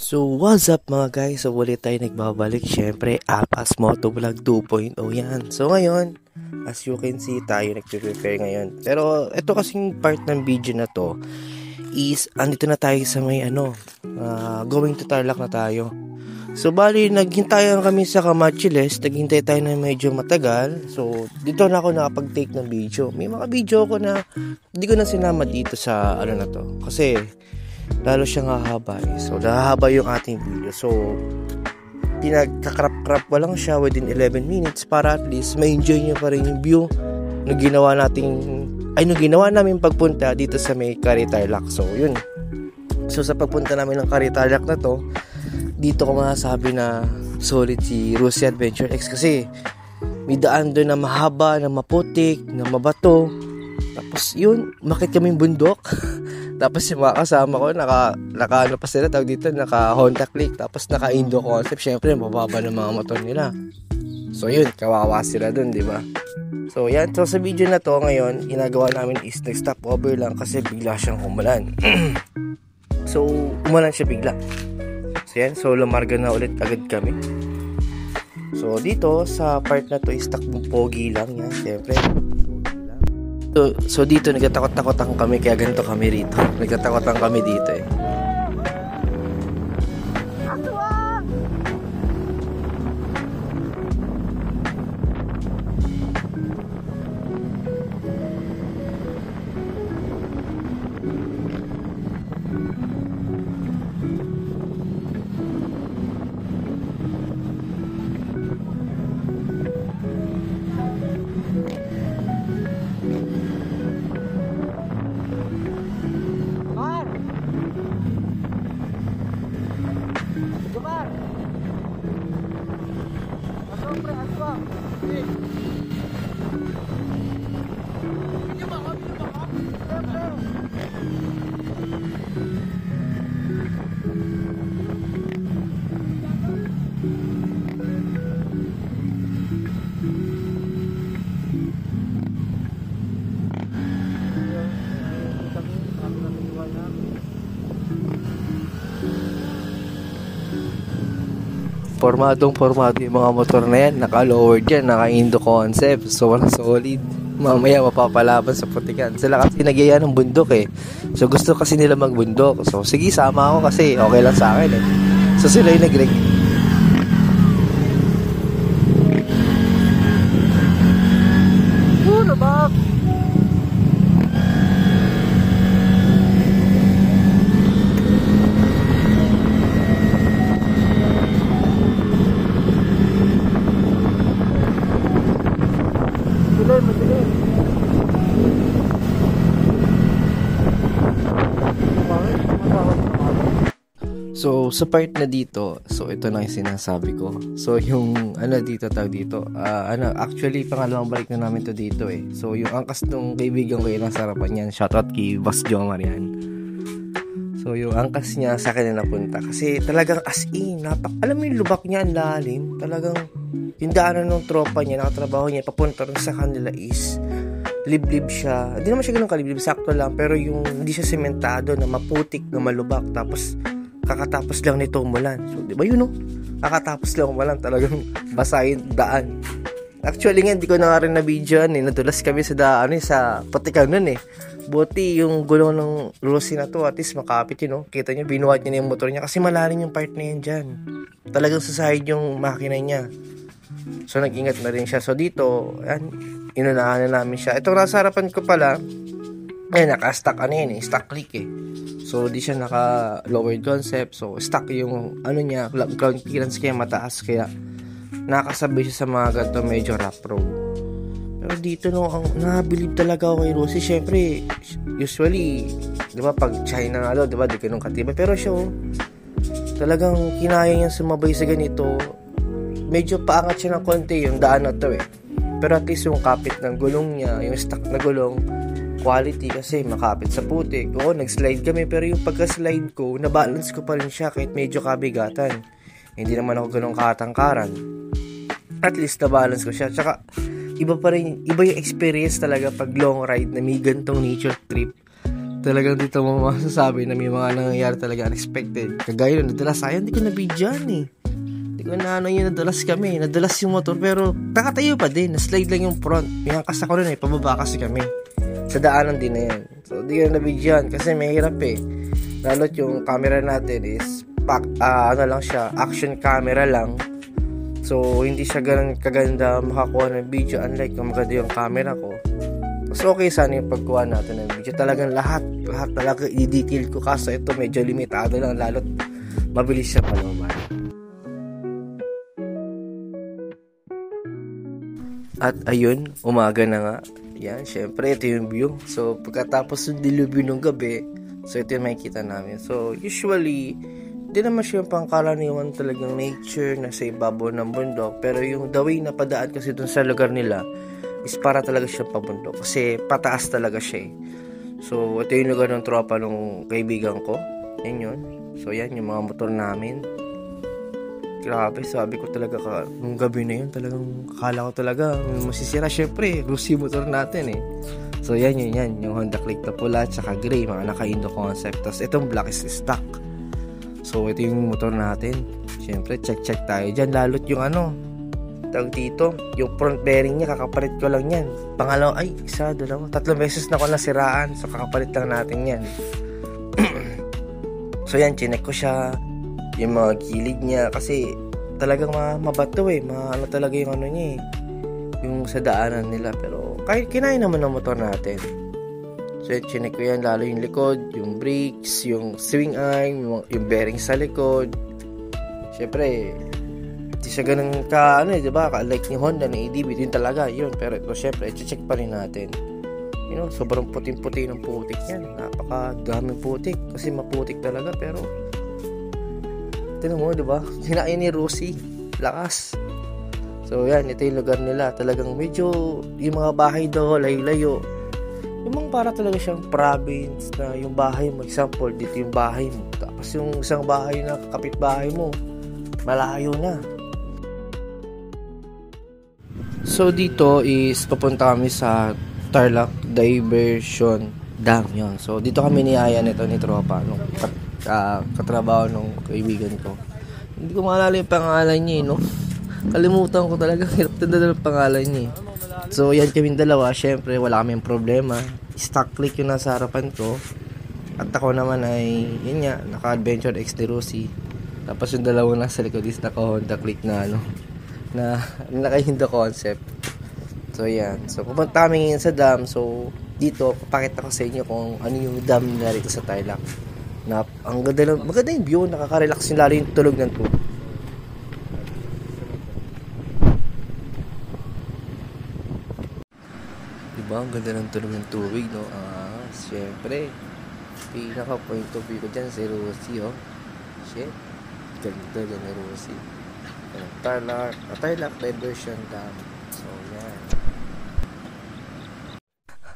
So what's up mga guys? So ulit tayo nagbabalik. Syempre Apas Motovlog 2.0 yan. So ngayon, as you can see, tayo nagpe-prepare ngayon. Pero ito kasing part ng video na to is andito na tayo sa may going to Tarlac na tayo. So bali naghintayan kami sa Camachiles. Naghintay tayo na medyo matagal. So dito na ako nakapag-take ng video. May mga video ko na hindi ko na sinama dito sa na to. Kasi lalo siyang hahaba So hahaba yung ating video. So pinagkakrap-krap ko lang siya within 11 minutes para at least ma-enjoy nyo pa rin yung view nung ginawa namin pagpunta dito sa may Kari Tarlac. So yun. So sa pagpunta namin ng Kari Tarlac na to, dito ko masasabi na solid si Rusi Adventure X kasi may daan doon na mahaba, na maputik, na mabato. Tapos yun, makit kaming bundok. Tapos yung mga kasama ko, naka Honda Click, tapos naka Indo Concept. Syempre, mababa ng mga motor nila. So yun, kawawa sila dun, di ba? So yan, so sa video na to ngayon, ginagawa namin is nag-stop over lang kasi bigla siyang umulan. So, umulan siya bigla. So yan, so lumarga na ulit agad kami. So dito, sa part na to is takbong pogi lang yan, syempre. So dito nagtatakot-takotan kami kaya ganito kami rito. Nagtatakotan kami dito eh. Formado yung mga motor na yan. Naka-lowered yan, naka-Indo Concept. So walang solid. Mamaya mapapalaban sa putikan. Sila kasi nagyaya ng bundok eh. So gusto kasi nila magbundok. So sige, sama ako kasi okay lang sa akin eh. So sila yung nag-reg. Ano ba? So, sa part na dito, so ito na yung sinasabi ko. So, yung actually, pangalawang balik na namin to dito eh. So, yung angkas nung kaibigan ko yung nasa harapan yan. Shoutout kay Boss Jomar yan. So, yung angkas niya sa akin na napunta. Kasi talagang as in, alam mo yung lubak niya, ang lalim. Talagang, yung daanan ng tropa niya, nakatrabaho niya, papunta rin sa kanila is liblib siya. Hindi naman siya ganun kaliblib, sakto lang. Pero yung hindi siya sementado na maputik, na malubak. Tapos, kakatapos lang nito umulan. So, di ba yun, no? Kakatapos lang umulan. Talagang basahin daan. Actually nga, hindi ko na nga rin na video eh. Nadulas kami sa daan sa patikan nun eh. Buti yung gulong ng Lucy na to, at least makapit yun, no? Kita nyo, binuhat niya na yung motor niya kasi malalim yung part na yan dyan. Talagang sa side yung makina niya. So, nag-ingat na rin siya. So, dito, yan, inunahan na namin siya. Itong nasa harapan ko pala, naka-stack stock click eh. So, di siya naka-lowered concept. So, stock yung, niya, ground clearance kaya mataas. Kaya, nakasabay siya sa mga ganito medyo rough road. Pero dito, nabilib talaga ako kay Rosie. Siyempre, usually, di ba, pag China di ba, di ganun katibay. Pero siya, talagang kinaya niya sumabay sa ganito. Medyo paangat siya ng konti yung daan na to eh. Pero at least yung kapit ng gulong niya, yung stock na gulong, quality kasi makapit sa putik. Oo, nag-slide kami pero yung pagka-slide ko, na-balance ko pa rin siya kahit medyo kabigatan. Hindi naman ako ganun katangkaran. At least na-balance ko siya. Tsaka iba yung experience talaga pag long ride na may gantong nature trip. talagang dito mo masasabi na may mga nangyayari talaga unexpected. Kagaya nun, nadalas sayang, hindi ko nabidyan eh. Hindi ko na ano yun, nadalas kami. Nadalas yung motor, pero nakatayo pa din. Naslide lang yung front. May angkas ako nun eh, pababa kasi kami. Sa daanan din na yan. So, hindi ko na nabidyan kasi mahirap eh. Lalo't yung camera natin is, ano lang siya, action camera lang. So, hindi siya ganun kaganda makakuha ng video, unlike kung maganda yung camera ko. So, okay sana yung pagkuha natin ng video. Talagang lahat talaga i-detail ko. Kaso ito medyo limitado lang, lalo't mabilis siya paluman. At ayun, umaga na nga. Yan, syempre ito yung view. So, pagkatapos ng dilubyo ng gabi, so ito yung makikita namin. So, usually, di naman siya yung pangkaraniwan talagang nature na sa ibabaw ng bundok. Pero yung the way na padaan kasi dun sa lugar nila, is para talaga siya pabundok kasi pataas talaga siya eh. So ito yung lugar ng tropa nung kaibigan ko. Yan yun. So yan yung mga motor namin. Grabe, sabi ko talaga nung gabi na yun, talagang akala ko talaga masisira. Syempre, Rusi motor natin eh. So yan yung Honda Click na pula tsaka gray, mga naka-Indo concept. Tapos itong black is stock. So ito yung motor natin. Syempre, check tayo dyan. Lalot yung tawag dito, yung front bearing niya, kakapalit ko lang yan. Pangalawa, ay, isa, dalawa, 3 beses na ko nasiraan. So, kakapalit lang natin yan. So, yan, chinek ko siya. Yung mga gilid niya, kasi talagang mabato eh. Ano talaga yung niya eh. Yung sa daanan nila. Pero, kahit kinaya naman ng motor natin. So, yan, chinek ko yan. Lalo yung likod, yung brakes, yung swing arm, yung bearing sa likod. Siyempre, hindi siya ganun ka, diba? Like ni Honda, ni ADB, din talaga, yun. Pero ito, syempre, i-check pa rin natin. You know, sobrang puting-puti ng putik yan. Napakadaming putik. Kasi maputik talaga, pero tinan mo, diba? Hinain ni Rusi. Lakas. So, yan, ito yung lugar nila. Talagang medyo, yung mga bahay daw, layo-layo. Yung mga para talaga siyang province na yung bahay mo. Example, dito yung bahay mo. Tapos yung isang bahay na kapitbahay mo, malayo na. So dito is papunta kami sa Tarlac Diversion Dam yun. So dito kami niyaya nito ni tropa nung katrabaho nung kaibigan ko. Hindi ko maalala yung pangalan niya no. Kalimutan ko talaga, hirap tanda ng pangalan niya. So yan kaming dalawa, syempre wala kaming problema. Stock click yung nasa harapan ko. At ako naman ay yun nga, naka-Adventure X ni Rusi. Tapos yung dalawang nasa likod is naka-Honda Click na na naka-Indo concept. So yan. So pupunta kami ngayon sa dam. So dito papakita ko sa inyo kung ano yung dam na rito sa Tarlac. Na ang ganda maganda yung view, nakaka-relax yung lalo yung tulog ng tubig. Diba? Ang ganda ng tulog ng tubig, no? Siyempre. Pinaka point of view ko dyan si Rosie, oh. Shit. Ganda ni Rosie. Tarlac Diversion Dam. So, yan.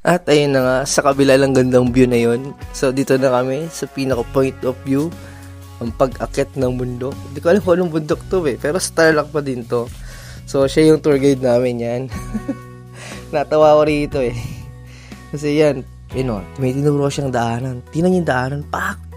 At ayun na nga, sa kabila lang gandang view na yun. So, dito na kami sa pinaka point of view. Ang pag-akit ng bundok. Hindi ko alam kung anong bundok to eh. Pero sa Tarlac pa din to. So, siya yung tour guide namin yan. Natawa ko rito eh. Kasi yan, may tinuro siyang daanan. Tingnan yung daanan,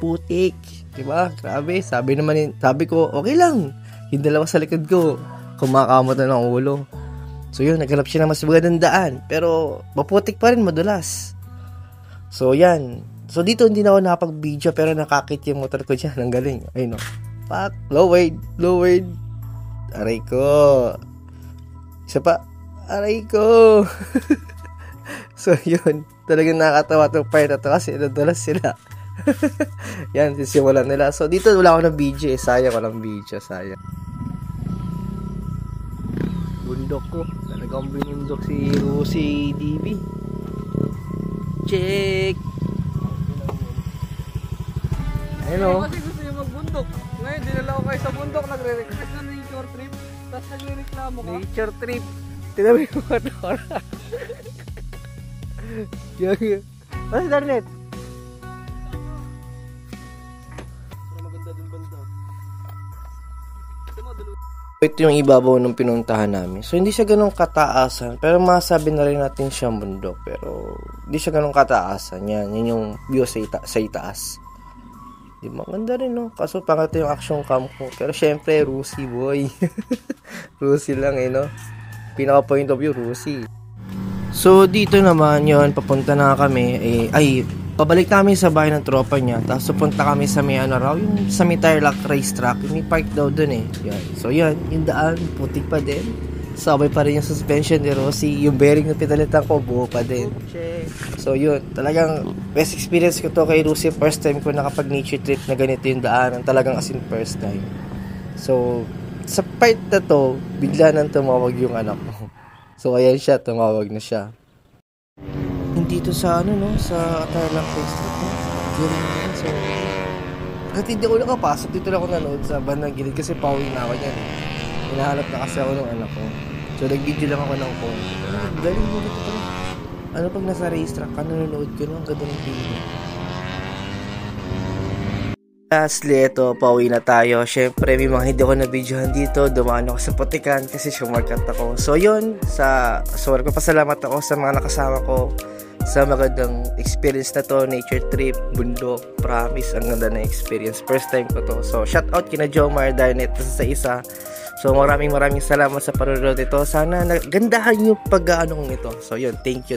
putik. Diba? Grabe. Sabi ko, okay lang. Yung dalawa sa likod ko, kumakamot na ng ulo. So yun, naghanap siya ng mas magandang daan. Pero, maputik pa rin, madulas. So yan. So dito, hindi na ako nakapag-video, pero nakakit yung motor ko dyan. Ang galing. Ayun o. Low weight. Aray ko. Isa pa. Aray ko. So yun. Talagang nakakatawa itong part na to kasi nadulas sila. Yan, sisimulan nila. So dito wala ako ng video eh. Sayang walang video. Sayang. Bundok ko. Talagang bundok si Rusi DB. Check. Hello. Kasi gusto niyo magbundok. Ngayon, dinala ko kayo sa bundok. Nagre-request na nature trip. Tapos nagre-reklamo ka. Nature trip. Tignan mo yung motor. Ano si Darnet? Pero maganda din banda. Ito mo, dalawa. Ito yung ibabaw ng pinuntahan namin. So, hindi siya ganun kataasan. Pero masabi na rin natin siyang bundok. Pero, hindi siya ganun kataasan. Yan yung view sa itaas. Di maganda rin, no? Kaso, pangat yung action cam ko. Pero, syempre, Rusi, boy. Rusi lang, no? Pinaka point of view, Rusi. So, dito naman, yon papunta na kami. Pabalik namin sa bahay ng tropa niya. Tapos pupunta kami sa may yung sa may Tarlac racetrack. Yung may park daw dun eh. Yan. So yan, yung daan, putik pa din. Sabay pa rin yung suspension ni Rosie. Yung bearing na pinalitan ko, buo pa din. So yun, talagang best experience ko to kay Rosie. First time ko nakapag nature trip na ganito yung daan. Talagang as in first time. So, sa part na to, bigla nang tumawag yung anak ko. So ayan siya, tumawag na siya. Dito sa sa Tarlac racetrack, no? So, kahit hindi ako nakapasok, dito lang ako nanood sa bandang gilid kasi pauwi na ako yan. Hinahanap na kasi ako ng anak ko. So, nag-video lang ako ng phone. Galing mo dito pala. Ano pag nasa racetrack ka, nanonood ko, no? Ang ganda ng video. Lastly, ito, pauwi na tayo. Syempre, may mga hindi ko na-videohan dito. Dumaan ako sa Putikan kasi sumarkat ako. So, yun. Magpapasalamat ako sa mga nakasama ko sa magandang experience na to, nature trip, bundok, promise, ang ganda na experience. First time ko to. So, shout out kina Jomar dahil ito sa isa. So, maraming salamat sa panonood nito. Sana nagandahan yung pag-ano kong ito. So, yun, thank you.